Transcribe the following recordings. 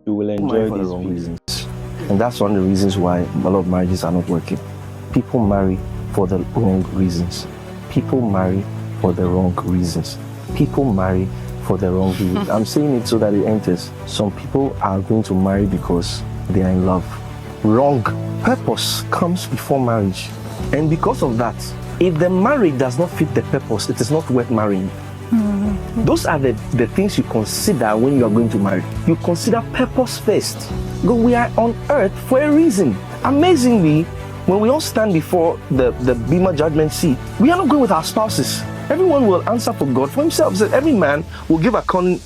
You will marry enjoy for the these wrong reasons. reasons. And that's one of the reasons why a lot of marriages are not working. People marry for the wrong reasons. People marry for the wrong reasons. People marry for the wrong reasons. I'm saying it so that it enters. Some people are going to marry because they are in love. Wrong. Purpose comes before marriage. And because of that, if the marriage does not fit the purpose, it is not worth marrying. Those are the things you consider when you are going to marry. You consider purpose first. Because we are on earth for a reason. Amazingly, when we all stand before the Bema judgment seat, we are not going with our spouses. Everyone will answer for God for himself. So every man will give account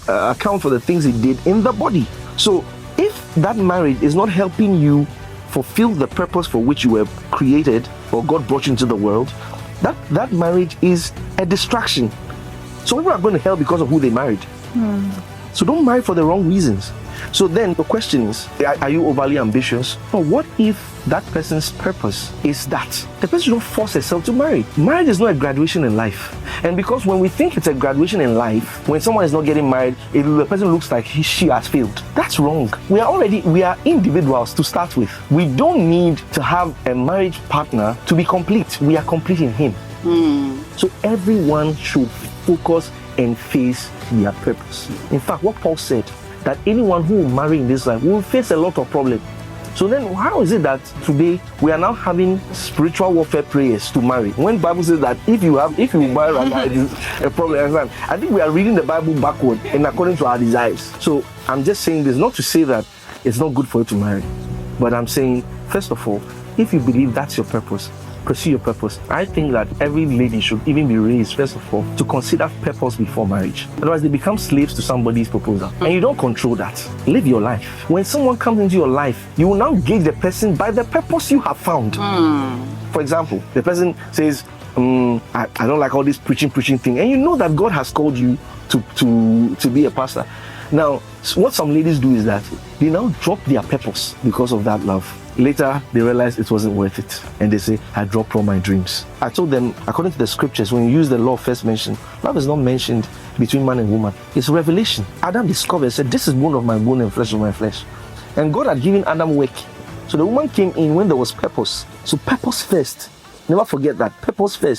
for the things he did in the body. So if that marriage is not helping you fulfill the purpose for which you were created or God brought you into the world, that marriage is a distraction. So people are going to hell because of who they married. So don't marry for the wrong reasons. So then the question is, are you overly ambitious? Or what if that person's purpose is that the person should not force herself to marry? Marriage is not a graduation in life. And because when we think it's a graduation in life, when someone is not getting married, the person looks like she has failed. That's wrong. We are individuals to start with. We don't need to have a marriage partner to be complete. We are complete in him. So everyone should focus and face their purpose. In fact, what Paul said, that anyone who will marry in this life will face a lot of problems. So then how is it that today we are now having spiritual warfare prayers to marry? When the Bible says that if you marry right now, it is a problem. I think we are reading the Bible backward and according to our desires. So I'm just saying this not to say that it's not good for you to marry, but I'm saying, first of all, if you believe that's your purpose, pursue your purpose. I think that every lady should even be raised, first of all, to consider purpose before marriage. Otherwise, they become slaves to somebody's proposal. And you don't control that. Live your life. When someone comes into your life, you will now gauge the person by the purpose you have found. For example, the person says, I don't like all this preaching thing. And you know that God has called you to be a pastor. Now, what some ladies do is that they now drop their purpose because of that love. Later, they realize it wasn't worth it. And they say, I dropped all my dreams. I told them, according to the scriptures, when you use the law first mentioned, love is not mentioned between man and woman. It's revelation. Adam discovered, said, this is bone of my bone and flesh of my flesh. And God had given Adam work. So the woman came in when there was purpose. So purpose first. Never forget that. Purpose first.